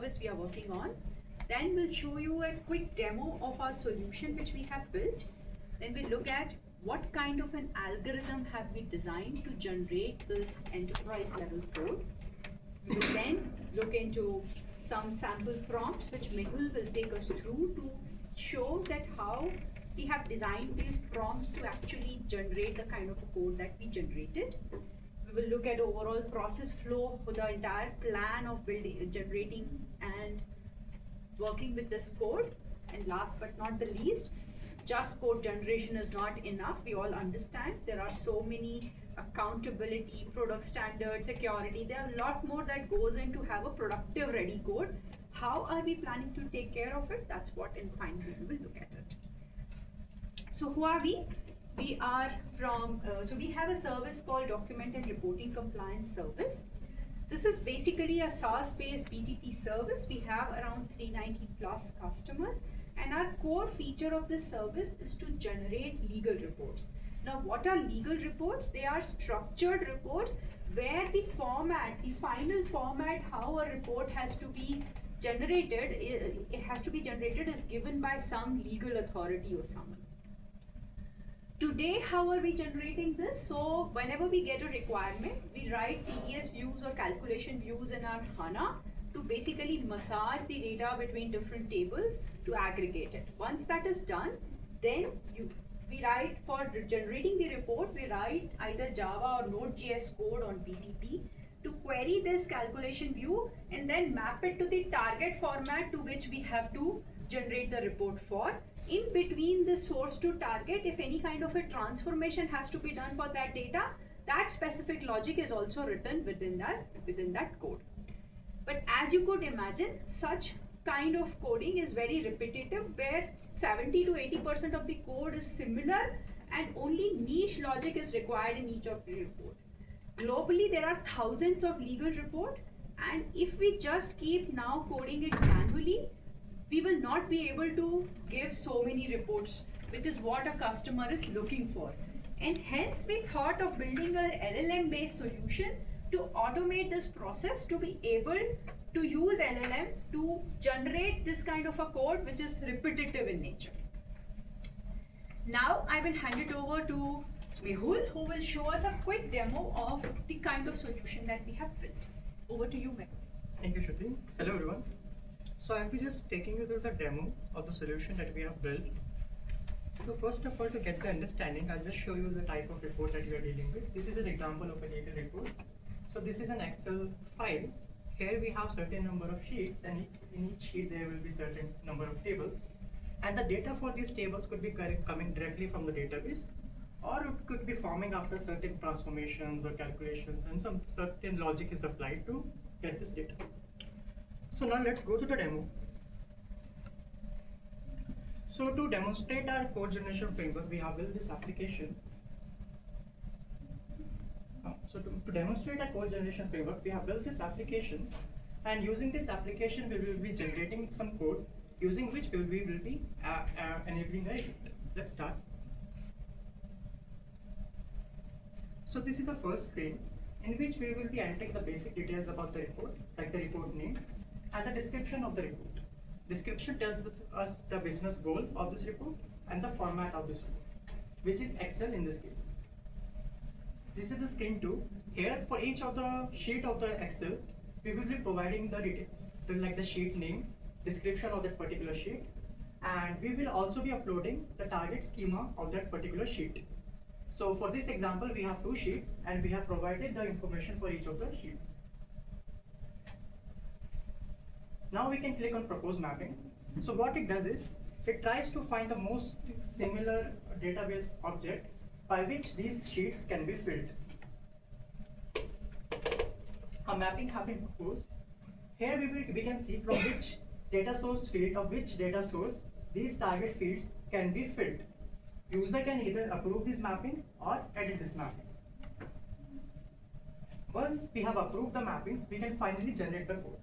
service we are working on. Then we'll show you a quick demo of our solution which we have built. Then we'll look at what kind of an algorithm have we designed to generate this enterprise level code. We will then look into some sample prompts which Mehul will take us through to show that how we have designed these prompts to actually generate the kind of a code that we generated. We will look at overall process flow for the entire plan of building, generating and working with this code. And last but not the least, just code generation is not enough. We all understand there are so many accountability, product standards, security. There are a lot more that goes into have a productive ready code. How are we planning to take care of it? That's what in finally we will look at it. So who are we? We are from, so we have a service called Document and Reporting Compliance Service. This is basically a SaaS-based BTP service. We have around 390 plus customers, and our core feature of this service is to generate legal reports. Now, what are legal reports? They are structured reports where the format, the final format, how a report has to be generated, it has to be generated is given by some legal authority or someone. Today, how are we generating this? So whenever we get a requirement, we write CDS views or calculation views in our HANA to basically massage the data between different tables to aggregate it. Once that is done, then we write for generating the report, we write either Java or Node.js code on BTP to query this calculation view and then map it to the target format to which we have to generate the report for. In between the source to target, if any kind of a transformation has to be done for that data, that specific logic is also written within that code. But as you could imagine, such kind of coding is very repetitive, where 70 to 80% of the code is similar and only niche logic is required in each of the report. Globally, there are thousands of legal reports, and if we just keep now coding it manually, we will not be able to give so many reports, which is what a customer is looking for. And hence we thought of building an LLM based solution to automate this process, to be able to use LLM to generate this kind of a code which is repetitive in nature. Now I will hand it over to Mehul, who will show us a quick demo of the kind of solution that we have built. Over to you, Mehul. Thank you, Shruti. Hello, everyone. So I'll be just taking you through the demo of the solution that we have built. So first of all, to get the understanding, I'll just show you the type of report that we are dealing with. This is an example of a legal report. So this is an Excel file. Here we have certain number of sheets, and in each sheet there will be certain number of tables. And the data for these tables could be coming directly from the database, or it could be forming after certain transformations or calculations, and some certain logic is applied to get this data. So now let's go to the demo. So to demonstrate our code generation framework, we have built this application. So to demonstrate our code generation framework, we have built this application, and using this application, we will be generating some code using which we will be enabling a report. Let's start. So this is the first screen in which we will be entering the basic details about the report, like the report name and the description of the report. Description tells us the business goal of this report and the format of this report, which is Excel in this case. This is the screen 2. Here, for each of the sheet of the Excel, we will be providing the details, like the sheet name, description of that particular sheet, and we will also be uploading the target schema of that particular sheet. So for this example, we have 2 sheets, and we have provided the information for each of the sheets. Now we can click on propose mapping. So what it does is, it tries to find the most similar database object by which these sheets can be filled. A mapping has been proposed. Here we can see from which data source field of which data source these target fields can be filled. User can either approve this mapping or edit these mappings. Once we have approved the mappings, we can finally generate the code.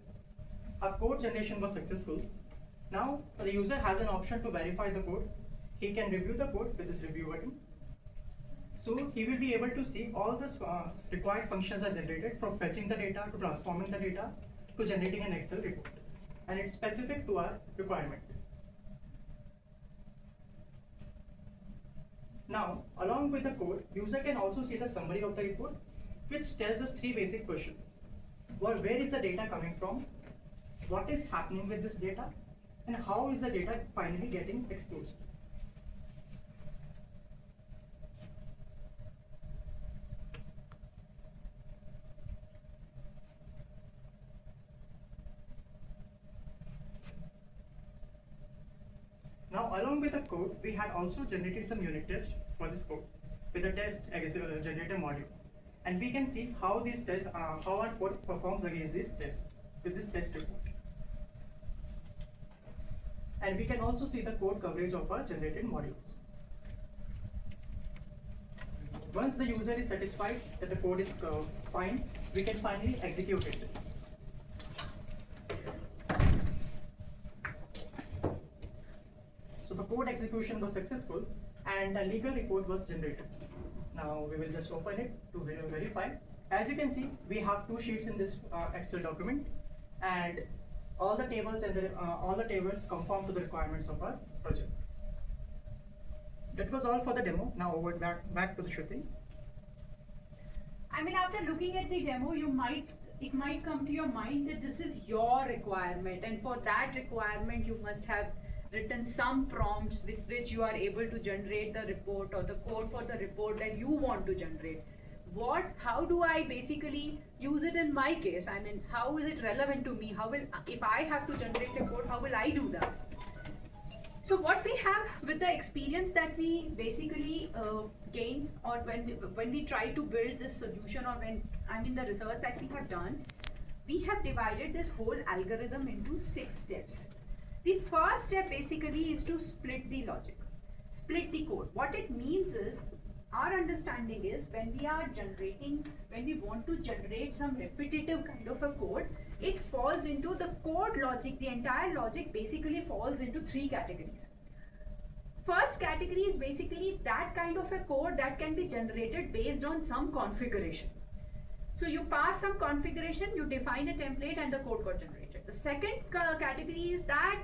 Our code generation was successful. Now the user has an option to verify the code. He can review the code with this review button. So he will be able to see all the required functions are generated, from fetching the data to transforming the data to generating an Excel report. and it's specific to our requirement. Now, along with the code, user can also see the summary of the report, which tells us three basic questions. Where is the data coming from? What is happening with this data? And how is the data finally getting exposed? Now, along with the code, we had also generated some unit tests for this code with the test generator module. And we can see how these tests, how our code performs against these tests with this test report. And we can also see the code coverage of our generated modules. Once the user is satisfied that the code is fine, we can finally execute it. So the code execution was successful and a legal report was generated. Now we will just open it to verify. As you can see, we have two sheets in this Excel document, and all the tables conform to the requirements of our project. That was all for the demo. Now over back to the Shruti. I mean, after looking at the demo, it might come to your mind that this is your requirement, and for that requirement you must have written some prompts with which you are able to generate the report or the code for the report that you want to generate. How do I basically use it in my case? I mean, how is it relevant to me? If I have to generate a code, how will I do that? So what we have with the experience that we basically gained, or when we try to build this solution, or the research that we have done, we have divided this whole algorithm into 6 steps. The first step basically is to split the logic, split the code. What it means is, our understanding is when we want to generate some repetitive kind of a code, it falls into the code logic. The entire logic basically falls into 3 categories. First category is basically that kind of a code that can be generated based on some configuration. So you pass some configuration, you define a template, and the code got generated. The second category is that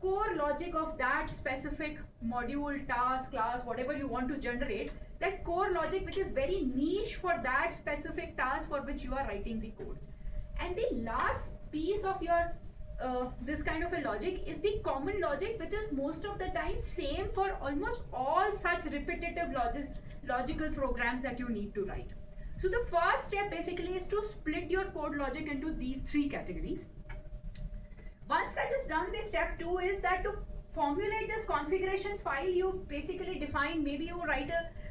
core logic of that specific module, task, class, whatever you want to generate, that core logic which is very niche for that specific task for which you are writing the code. And the last piece of your this kind of a logic is the common logic, which is most of the time same for almost all such repetitive logical programs that you need to write. So the first step basically is to split your code logic into these 3 categories. Once that is done, the step 2 is that to formulate this configuration file, you basically define, maybe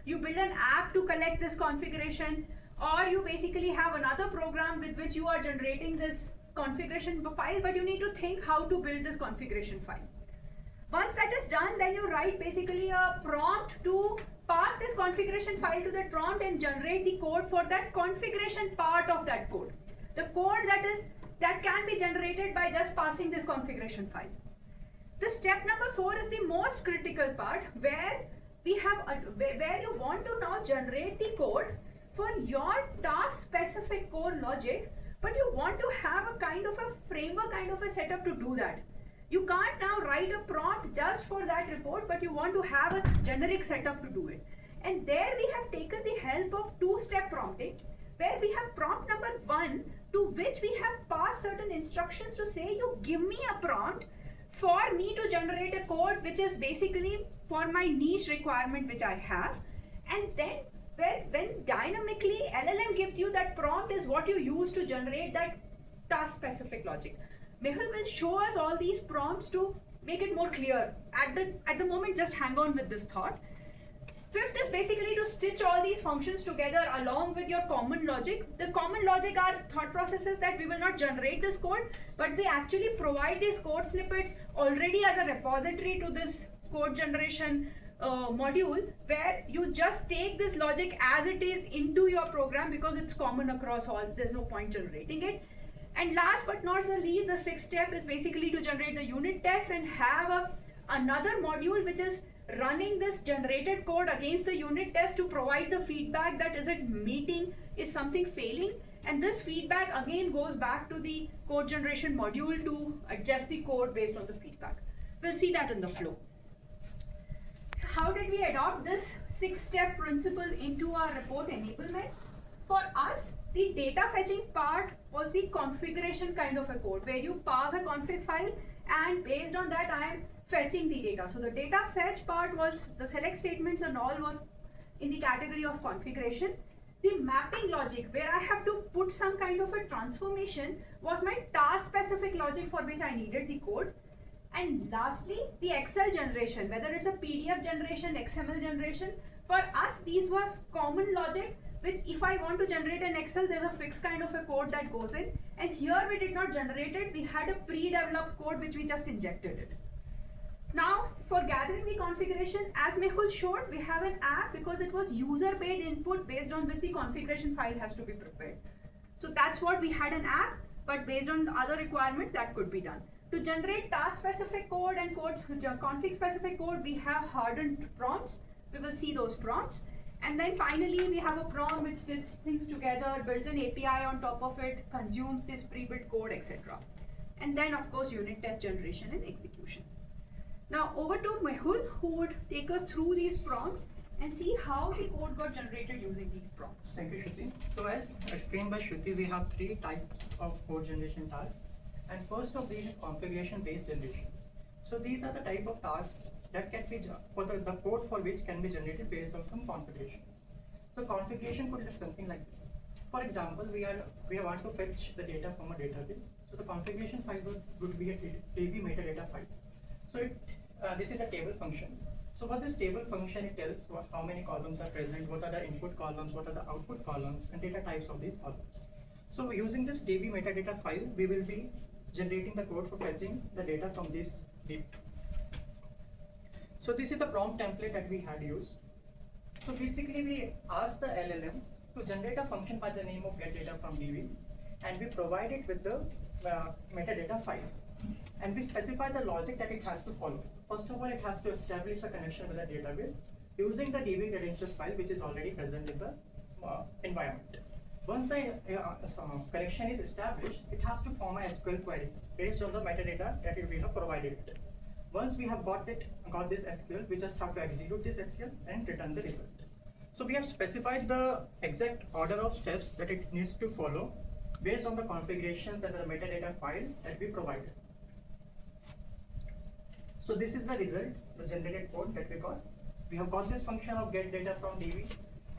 you build an app to collect this configuration, or you basically have another program with which you are generating this configuration file, but you need to think how to build this configuration file. Once that is done, then you write basically a prompt to pass this configuration file to that prompt and generate the code for that configuration part of that code. The code that can be generated by just passing this configuration file. The step number 4 is the most critical part, where where you want to now generate the code for your task specific core logic, but you want to have a kind of a framework, kind of a setup to do that. You can't now write a prompt just for that report, but you want to have a generic setup to do it. And there we have taken the help of 2-step prompting, where we have prompt number 1, to which we have passed certain instructions to say, you give me a prompt for me to generate a code which is basically for my niche requirement which I have. And then when dynamically LLM gives you that prompt is what you use to generate that task specific logic. Mehul will show us all these prompts to make it more clear. At the moment, just hang on with this thought. 5th is basically to stitch all these functions together along with your common logic. The common logic are thought processes that we will not generate this code, but we actually provide these code snippets already as a repository to this code generation module, where you just take this logic as it is into your program because it's common across all. There's no point generating it. And last but not the least, the 6th step is basically to generate the unit tests and have another module which is running this generated code against the unit test to provide the feedback that is it meeting, is something failing. And this feedback again goes back to the code generation module to adjust the code based on the feedback. We'll see that in the flow. So how did we adopt this 6-step principle into our report enablement? For us, the data fetching part was the configuration kind of a code where you pass a config file and based on that I am fetching the data. So the data fetch part was the select statements and all were in the category of configuration. The mapping logic where I have to put some kind of a transformation was my task specific logic for which I needed the code. And lastly, the Excel generation, whether it's a PDF generation, XML generation, for us these was common logic which if I want to generate an Excel, there's a fixed kind of a code that goes in. And here we did not generate it, we had a pre-developed code which we just injected it. Now, for gathering the configuration, as Mehul showed, we have an app because it was user-paid input based on which the configuration file has to be prepared. So that's what we had an app, but based on other requirements that could be done. To generate task-specific code and config-specific code, we have hardened prompts. We will see those prompts. And then finally, we have a prompt which stitches things together, builds an API on top of it, consumes this pre-built code, etc. And then, of course, unit test generation and execution. Now over to Mehul, who would take us through these prompts and see how the code got generated using these prompts. Thank you, Shruti. So as explained by Shruti, we have 3 types of code generation tasks. And first of these is configuration-based generation. So these are the type of tasks that can be, for the code for which can be generated based on some configurations. So configuration could look something like this. For example, we want to fetch the data from a database. So the configuration file would be a DB metadata file. So this is a table function. So for this table function, it tells how many columns are present, what are the input columns, what are the output columns, and data types of these columns. So using this DB metadata file, we will be generating the code for fetching the data from this DB. So this is the prompt template that we had used. So basically, we asked the LLM to generate a function by the name of getData from DB, and we provide it with the metadata file. And we specify the logic that it has to follow. First of all, it has to establish a connection with the database using the DB credentials file, which is already present in the environment. Once the connection is established, it has to form a SQL query based on the metadata that we have provided it. Once we have got this SQL, we just have to execute this SQL and return the result. So we have specified the exact order of steps that it needs to follow based on the configurations and the metadata file that we provided. So this is the result, the generated code that we got. We have got this function of getData from DB,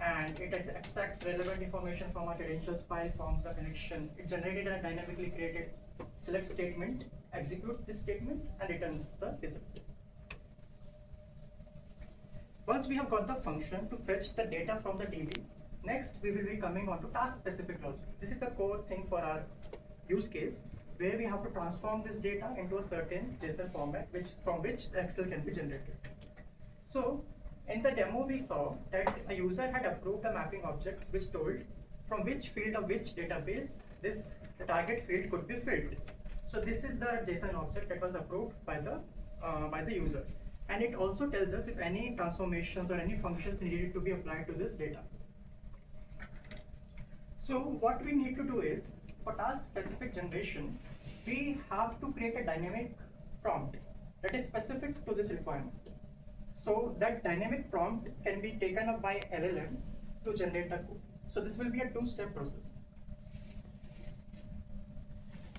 and it extracts relevant information from our credentials file, forms a connection. It generated a dynamically created select statement, executes this statement, and returns the result. Once we have got the function to fetch the data from the DB, next we will be coming on to task-specific logic. This is the core thing for our use case, where we have to transform this data into a certain JSON format from which the Excel can be generated. So in the demo we saw that a user had approved a mapping object which told from which field of which database the target field could be filled. So this is the JSON object that was approved by the user. And it also tells us if any transformations or any functions needed to be applied to this data. So what we need to do is, for task-specific generation, we have to create a dynamic prompt that is specific to this requirement. So that dynamic prompt can be taken up by LLM to generate the code. So this will be a 2-step process.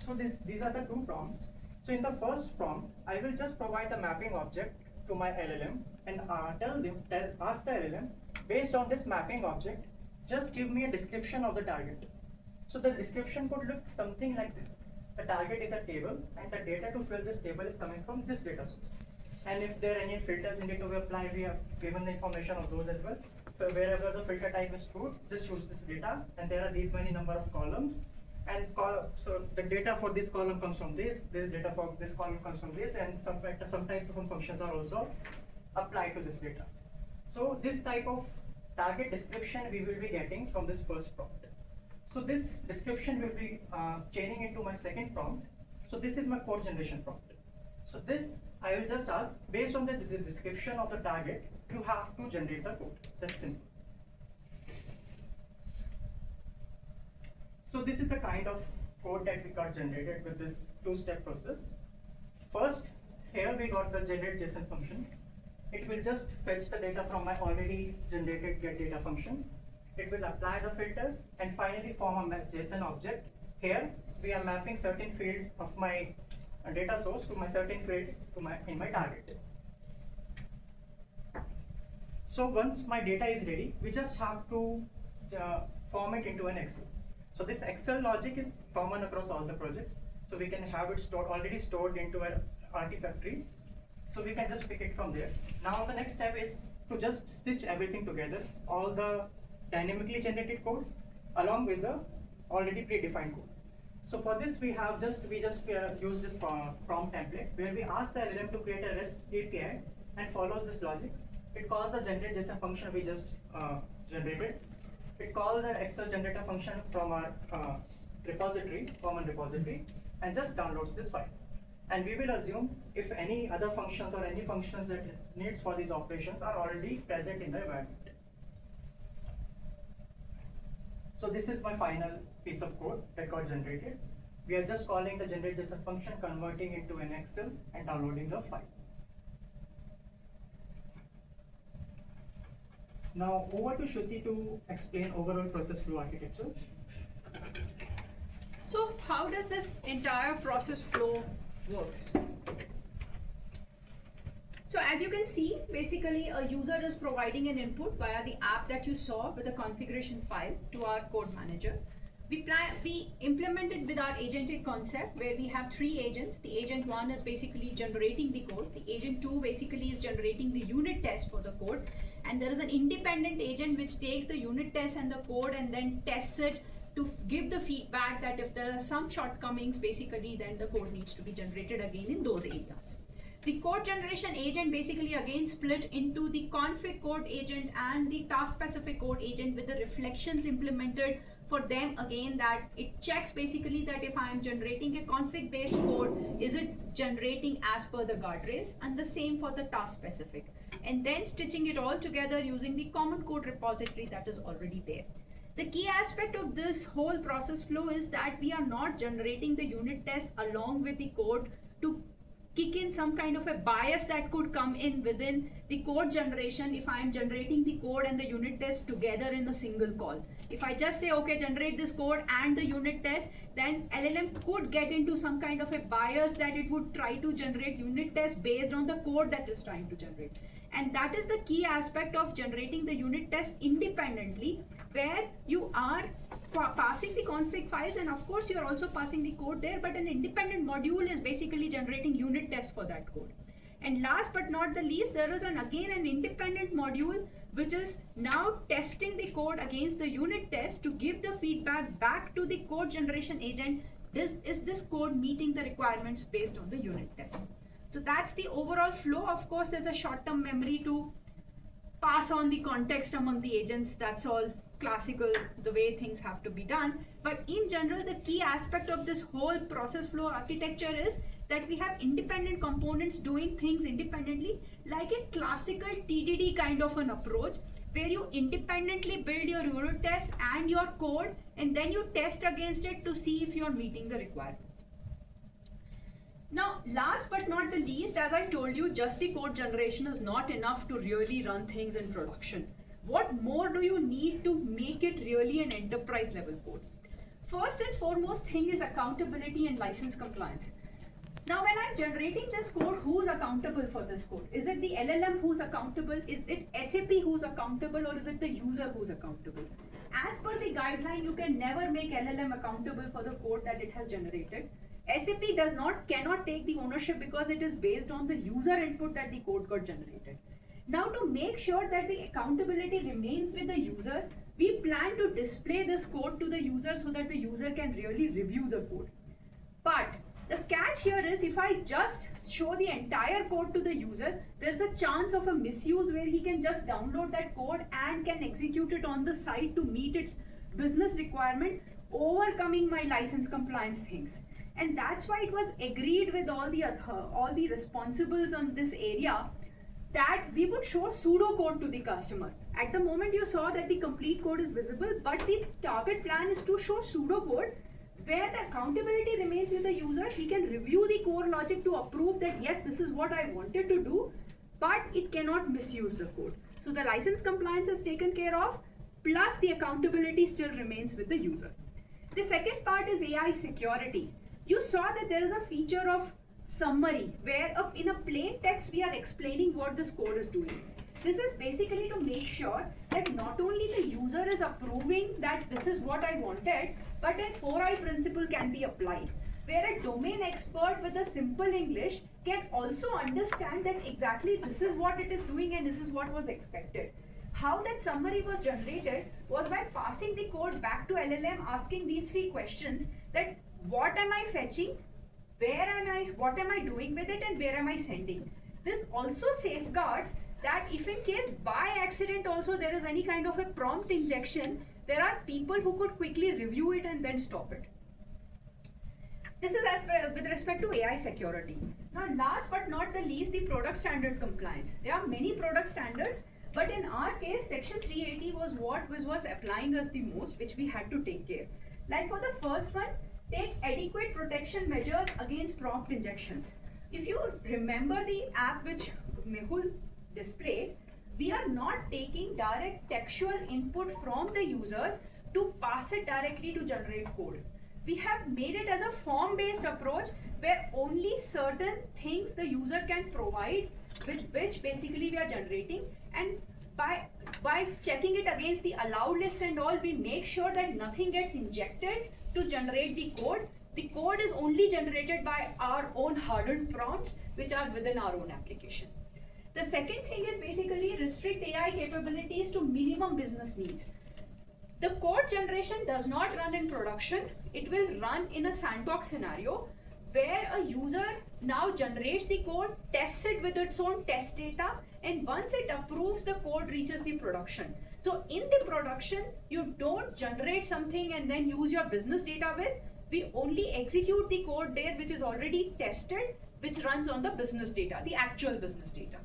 So these are the 2 prompts. So in the first prompt, I will just provide the mapping object to my LLM and ask the LLM, based on this mapping object, just give me a description of the target. So the description could look something like this. The target is a table, and the data to fill this table is coming from this data source. And if there are any filters needed to be applied, we have given the information of those as well. So wherever the filter type is true, just use this data, and there are these many number of columns. And so the data for this column comes from this data for this column comes from this, and sometimes some functions are also applied to this data. So this type of target description we will be getting from this first prompt. So this description will be chaining into my second prompt. So this is my code generation prompt. So this I will just ask, based on the description of the target, you have to generate the code. That's simple. So this is the kind of code that we got generated with this two-step process. First, here we got the generate JSON function. It will just fetch the data from my already generated get data function. It will apply the filters and finally form a JSON object. Here we are mapping certain fields of my data source to my certain field in my target. So once my data is ready, we just have to form it into an Excel. So this Excel logic is common across all the projects. So we can have it already stored into an artifactory. So we can just pick it from there. Now the next step is to just stitch everything together, all the dynamically generated code along with the already predefined code. So for this we just use this prompt template where we ask the LLM to create a REST API and follows this logic. It calls the generate JSON function we just generated. It calls the Excel generator function from our repository, common repository, and just downloads this file. And we will assume if any other functions or any functions that it needs for these operations are already present in the environment. So this is my final piece of code that got generated. We are just calling the generate JSON function, converting it to an Excel and downloading the file. Now over to Shruti to explain overall process flow architecture. So how does this entire process flow works? So as you can see, basically a user is providing an input via the app that you saw with a configuration file to our code manager. We implement it with our agentic concept where we have 3 agents. The agent 1 is basically generating the code. The agent 2 basically is generating the unit test for the code. And there is an independent agent which takes the unit test and the code and then tests it to give the feedback that if there are some shortcomings, basically then the code needs to be generated again in those areas. The code generation agent basically again split into the config code agent and the task specific code agent with the reflections implemented for them again, that it checks basically that if I am generating a config based code, is it generating as per the guardrails, and the same for the task specific, and then stitching it all together using the common code repository that is already there. The key aspect of this whole process flow is that we are not generating the unit test along with the code to kick in some kind of a bias that could come in within the code generation if I am generating the code and the unit test together in a single call. If I just say, okay, generate this code and the unit test, then LLM could get into some kind of a bias that it would try to generate unit tests based on the code that is trying to generate. And that is the key aspect of generating the unit test independently, where you are passing the config files and of course you are also passing the code there, but an independent module is basically generating unit tests for that code. And last but not the least, there is again an independent module which is now testing the code against the unit test to give the feedback back to the code generation agent. Is this code meeting the requirements based on the unit test? So that's the overall flow. Of course, there's a short-term memory to pass on the context among the agents. That's all classical, the way things have to be done. But in general, the key aspect of this whole process flow architecture is that we have independent components doing things independently, like a classical TDD kind of an approach, where you independently build your unit test and your code, and then you test against it to see if you're meeting the requirements. Now, last but not the least, as I told you, just the code generation is not enough to really run things in production. What more do you need to make it really an enterprise level code? First and foremost thing is accountability and license compliance. Now, when I'm generating this code, who's accountable for this code? Is it the LLM who's accountable? Is it SAP who's accountable, or is it the user who's accountable? As per the guideline, you can never make LLM accountable for the code that it has generated. SAP cannot take the ownership because it is based on the user input that the code got generated. Now, to make sure that the accountability remains with the user, we plan to display this code to the user so that the user can really review the code. But the catch here is, if I just show the entire code to the user, there's a chance of a misuse where he can just download that code and can execute it on the site to meet its business requirement, overcoming my license compliance things. And that's why it was agreed with all the responsibles on this area that we would show pseudocode to the customer. At the moment you saw that the complete code is visible, but the target plan is to show pseudocode where the accountability remains with the user. He can review the core logic to approve that yes, this is what I wanted to do, but it cannot misuse the code. So the license compliance is taken care of, plus the accountability still remains with the user. The second part is AI security. You saw that there is a feature of summary where in a plain text we are explaining what this code is doing. This is basically to make sure that not only the user is approving that this is what I wanted, but a 4i principle can be applied, where a domain expert with a simple English can also understand that exactly this is what it is doing and this is what was expected. How that summary was generated was by passing the code back to LLM, asking these three questions: that what am I fetching, where am I, what am I doing with it, and where am I sending. This also safeguards that if in case by accident also there is any kind of a prompt injection, there are people who could quickly review it and then stop it. This is with respect to AI security. Now last but not the least, the product standard compliance. There are many product standards, but in our case section 380 was what was applying us the most, which we had to take care. Like for the first one, take adequate protection measures against prompt injections. If you remember the app which Mehul displayed, we are not taking direct textual input from the users to pass it directly to generate code. We have made it as a form-based approach where only certain things the user can provide, with which basically we are generating, and by checking it against the allowed list and all, we make sure that nothing gets injected to generate the code. The code is only generated by our own hardened prompts which are within our own application. The second thing is basically restrict AI capabilities to minimum business needs. The code generation does not run in production. It will run in a sandbox scenario where a user now generates the code, tests it with its own test data, and once it approves, the code reaches the production. So in the production, you don't generate something and then use your business data with. We only execute the code there which is already tested, which runs on the business data, the actual business data.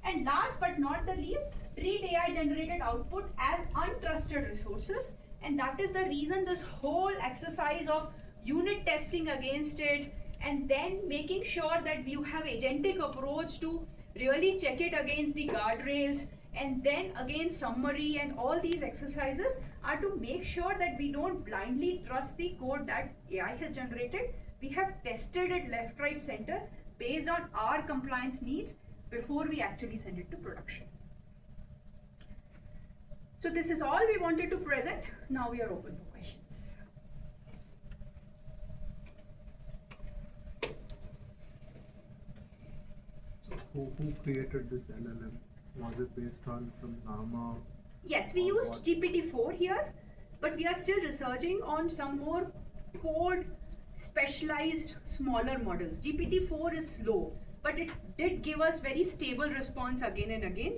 And last but not the least, treat AI generated output as untrusted resources, and that is the reason this whole exercise of unit testing against it and then making sure that you have agentic approach to really check it against the guardrails and then against summary, and all these exercises are to make sure that we don't blindly trust the code that AI has generated. We have tested it left, right, center based on our compliance needs before we actually send it to production. So this is all we wanted to present. Now we are open for questions. So who created this LLM? Was it based on some Llama? Yes, we used GPT-4 here, but we are still researching on some more code specialized smaller models. GPT-4 is slow, but it did give us very stable response again and again.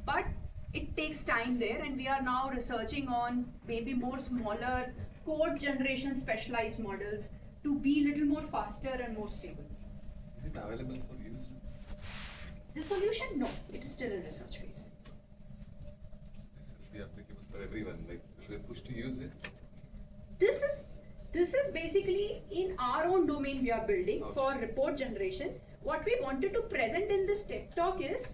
But it takes time there, and we are now researching on maybe more smaller code generation specialized models to be a little more faster and more stable. Is it available for use? The solution, no, it is still in research phase. This will be applicable for everyone. Like, will we push to use this? This is basically in our own domain we are building for report generation. What we wanted to present in this tech talk is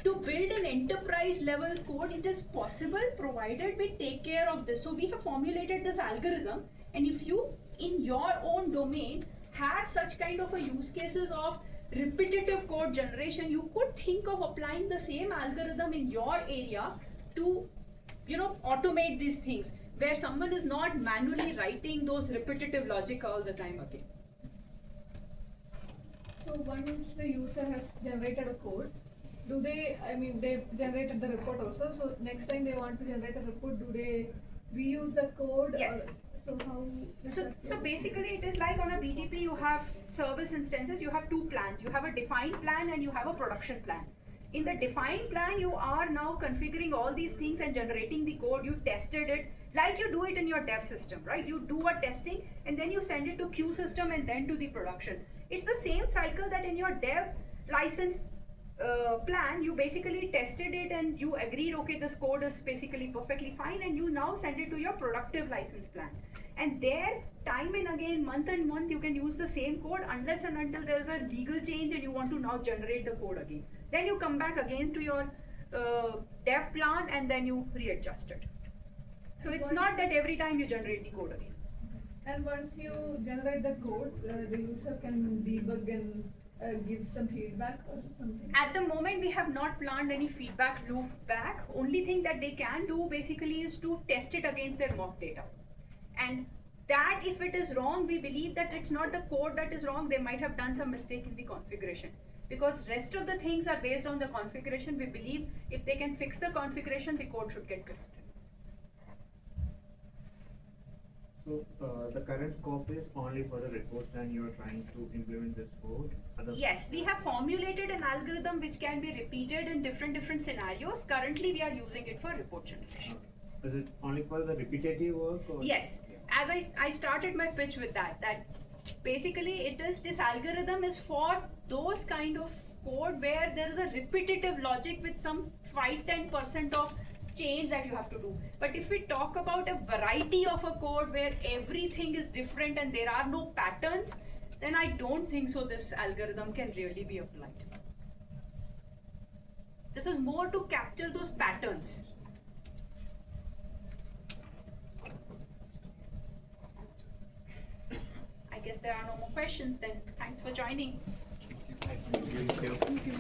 to build an enterprise level code. It is possible provided we take care of this. So we have formulated this algorithm, and if you in your own domain have such kind of a use cases of repetitive code generation, you could think of applying the same algorithm in your area to automate these things where someone is not manually writing those repetitive logic all the time again. So once the user has generated a code, they generated the report also, so next time they want to generate a report, do they reuse the code? Yes. So basically it is like on a BTP you have service instances, you have two plans. You have a defined plan and you have a production plan. In the defined plan, you are now configuring all these things and generating the code. You tested it like you do it in your dev system, right? You do a testing and then you send it to queue system and then to the production. It's the same cycle that in your dev license plan, you basically tested it and you agreed, okay, this code is basically perfectly fine, and you now send it to your productive license plan. And there, time and again, month and month, you can use the same code unless and until there is a legal change and you want to now generate the code again. Then you come back again to your dev plan and then you readjust it. So it's not that every time you generate the code again. And once you generate the code, the user can debug and give some feedback or something. At the moment, we have not planned any feedback loop back. Only thing that they can do basically is to test it against their mock data. And that if it is wrong, we believe that it's not the code that is wrong, they might have done some mistake in the configuration. Because rest of the things are based on the configuration, we believe if they can fix the configuration, the code should get corrected. So the current scope is only for the reports and you're trying to implement this code? Yes, we have formulated an algorithm which can be repeated in different scenarios. Currently, we are using it for report generation. Is it only for the repetitive work? Or? Yes, as I started my pitch with that basically it is, this algorithm is for those kind of code where there is a repetitive logic with some 5-10% of change that you have to do. But if we talk about a variety of a code where everything is different and there are no patterns, then I don't think so this algorithm can really be applied. This is more to capture those patterns. I guess there are no more questions then. Thanks for joining. Thank you.